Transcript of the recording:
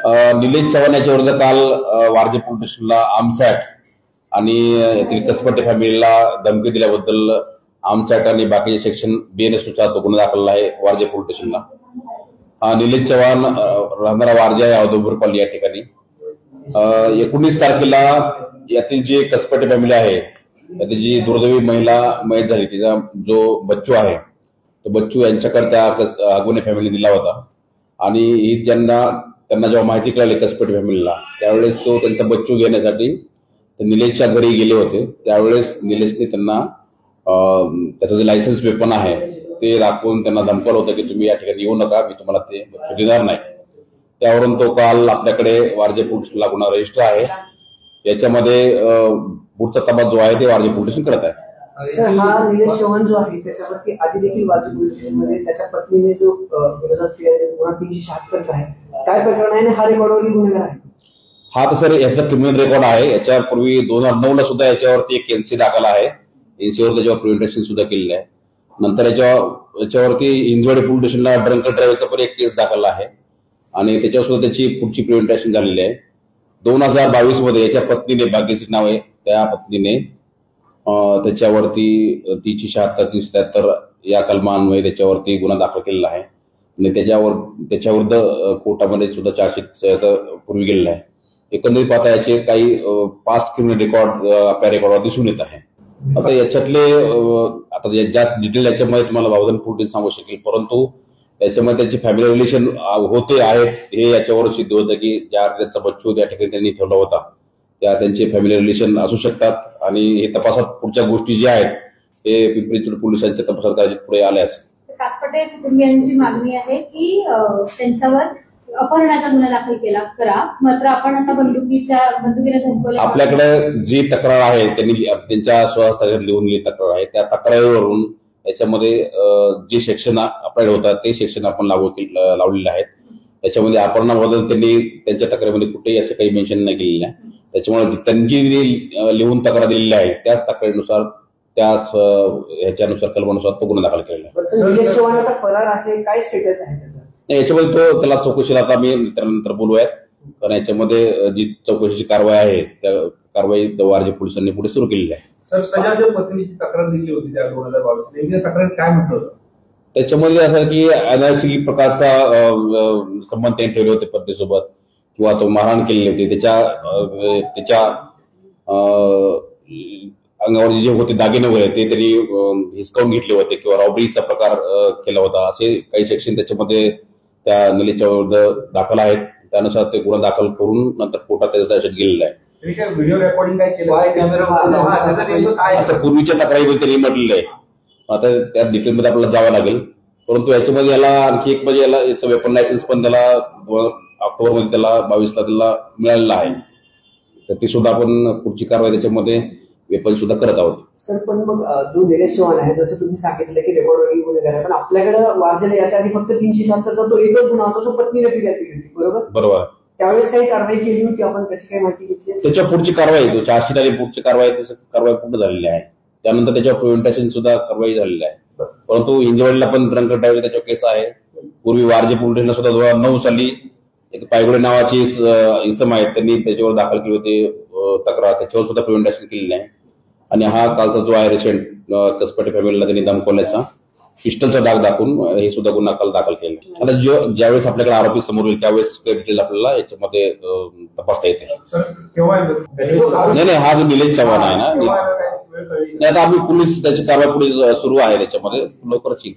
निलेश चव्हाण याच्या विरुद्ध काल वारजे पोलीस स्टेशनला आमसॅट आणि येथील कसपटे फॅमिलीला धमकी दिल्याबद्दल आमसॅट आणि बाकीचे सेक्शन BNS नुसार तो गुन्हा दाखल आहे वारजे पोलीस स्टेशनला। निलेश चव्हाण राहणारा वारजे आहे औदुंबर कॉलनी या ठिकाणी 19 तारखेला यातील जे कसपटे फॅमिली आहे त्याची जी दुर्दैवी महिला मयत झाली तिचा जो बच्चू आहे तो बच्चू यांच्याकडे त्या अगुने फॅमिली दिला होता आणि ही त्यांना जेव्हा माहिती कळली कसपटे फॅमिलीला त्यावेळेस तो त्यांचा बच्चू घेण्यासाठी निलेशच्या घरी गेले होते। त्यावेळेस निलेशने त्यांना त्याचं जे लायसन्स वेपन आहे ते दाखवून त्यांना धमकावलं होतं की तुम्ही या ठिकाणी येऊ नका, मी तुम्हाला ते बच्चू देणार नाही। त्यावरून तो काल आपल्याकडे वारजे पोलीसला गुन्हा रजिस्टर आहे। याच्यामध्ये पुढचा तपास जो आहे ते वारजे पोलीस करत आहे। सर, हा निलेश चव्हाण जो आहे त्याच्यावरती आधी देखील वारजे पोलीस स्टेशनमध्ये त्याच्या पत्नीने जो विरोधात गुन्हा 376 आहे, काय प्रकरण आहे आणि हा रेकॉर्डवरील गुन्हेगार आहे? हा तर सर याचा क्रिमिनल रेकॉर्ड आहे। याच्यापूर्वी 2009 ला सुद्धा याच्यावरती एक NC दाखल आहे। NCवर त्याच्यावर प्रिव्हेंटेशन सुद्धा केलेलं आहे। नंतर याच्यावरती हिंजवाडी पोलीस स्टेशनला ड्रंक ड्रायव्हरचा पण एक केस दाखल आहे आणि त्याच्यावर सुद्धा त्याची पुढची प्रिव्हेंटेशन झालेली आहे। 2022 मध्ये याच्या पत्नीने, भाग्यश्री नाव आहे त्या पत्नीने, त्याच्यावरती 376 373 या कलमान्वये त्याच्यावरती गुन्हा दाखल केलेला आहे आणि त्याच्याविरुद्ध कोर्टामध्ये सुद्धा चार्जशीट पूर्वी गेलेला आहे। एकंदरीत पाहता याचे काही पास्ट क्रिमिनल रेकॉर्ड आपल्या रेकॉर्डवर दिसून येत आहे। आता याच्यातले आता जास्त डिटेल याच्यामध्ये तुम्हाला भावधन पोलीस सांगू शकेल, परंतु याच्यामध्ये त्याची फॅमिली रिलेशन होते आहेत हे याच्यावर सिद्ध होतं की ज्या त्यांचा बच्चू त्या ठिकाणी त्यांनी ठेवला होता त्या त्यांचे फॅमिली रिलेशन असू शकतात आणि हे तपासात पुढच्या गोष्टी ज्या आहेत ते पिंपरी चिंचवड पोलिसांच्या तपासात पुढे आल्यास कासपटे कुटुंबियांची मागणी आहे की त्यांच्यावर अपहरणाचा गुन्हा दाखल करा, मात्र आपण आता बंदुकीने धमकवलं। आपल्याकडे जी तक्रार आहे त्यांनी त्यांच्या स्वहस्ताक्षरात लिहून दिली तक्रार आहे, त्या तक्रारीवरून याच्यामध्ये जे सेक्शन अप्लाइड होतात ते सेक्शन आपण लावलेले आहेत। त्याच्यामध्ये अपहरणाबद्दल त्यांनी त्यांच्या तक्रारीमध्ये कुठेही असं काही मेन्शन नाही केलेलं आहे। त्याच्यामुळे त्यांची लिहून तक्रार दिलेली आहे त्याच तक्रारीनुसार त्याच ह्याच्यानुसार कलमानुसार तो गुन्हा दाखल केलेला आहे। निलेश चव्हाण आता फरार आहे, काय स्टेटस आहे त्याचा? याच्यामध्ये त्याला चौकशीला आता मी नंतर बोलूयात, कारण याच्यामध्ये जी चौकशीची कारवाई आहे त्या कारवाई वारजे पोलिसांनी पुढे सुरू केलेली आहे। सर, पत्नीची तक्रार दिली होती त्या 2022 तक्रार काय म्हटलं होतं? त्याच्यामध्ये असं की अनैतिक प्रकारचा संबंध त्यांनी ठेवले होते पत्नीसोबत किंवा तो मारहाण केलेली होती, त्याच्या अंगावर जे होते दागिने वगैरे ते त्यांनी हिसकावून घेतले होते किंवा रॉबरीचा प्रकार केला होता, असे काही सेक्शन त्याच्यामध्ये त्या निलेशच्या विरुद्ध दाखल आहेत। त्यानुसार ते गुन्हा दाखल करून नंतर कोर्टात त्याचा आदेश गेलेला आहे। व्हिडिओ रेकॉर्डिंग काय केलं असं पूर्वीच्या तक्रारीमध्ये त्यांनी म्हटलेलं आहे। आता त्या डिटेलमध्ये आपल्याला जावं लागेल, परंतु याच्यामध्ये याला आणखी एक म्हणजे याचं वेपन लायसन्स पण त्याला ऑक्टोबरमध्ये त्याला 22 ला त्याला मिळालेलं आहे, तर ती सुद्धा आपण पुढची कारवाई त्याच्यामध्ये वेपन सुद्धा करत आहोत। सर, पण मग जो निलेश चव्हाण आहे जसं तुम्ही सांगितलं की रेकॉर्डवरील गुन्हेगार आहे, पण आपल्याकडे वारजेला याच्या आधी फक्त 376 तो एकच गुन्हा होता जो पत्नीने फिर्याद केली होती, बरोबर? त्यावेळेस काही कारवाई केली होती आपण, त्याची काही माहिती घेतली? त्याच्या पुढची कारवाई चार्जशीट आणि पुढची कारवाई पूर्ण झालेली आहे। त्यानंतर त्याच्यावर प्रिव्हेंटेशन सुद्धा कारवाई झालेली आहे। परंतु हिंजवडीला पण ड्रंक ड्रायव्हर त्याच्यावर केस आहे। पूर्वी वारजे पोलीस स्टेशनला सुद्धा 2009 साली एक पायगुडे नावाची इसम आहेत त्यांनी त्याच्यावर दाखल केली होती तक्रार, त्याच्यावर सुद्धा प्रिव्हेंटेशन केलेली आहे। आणि हा कालचा जो आहे रिसेंट कसपटे फॅमिलीला त्यांनी धमकवल्याचा पिस्टलचा डाग दाखवून हे सुद्धा गुन्हा काल दाखल केला। आता ज्यावेळेस आपल्याकडे आरोपी समोर येईल त्यावेळेस डिटेल आपल्याला याच्यामध्ये तपासता येते। नाही, हा जो निलेश चव्हाण आहे ना, आता आम्ही पोलीस त्याची कारवाई पुढे सुरू आहे त्याच्यामध्ये लवकरच येईल।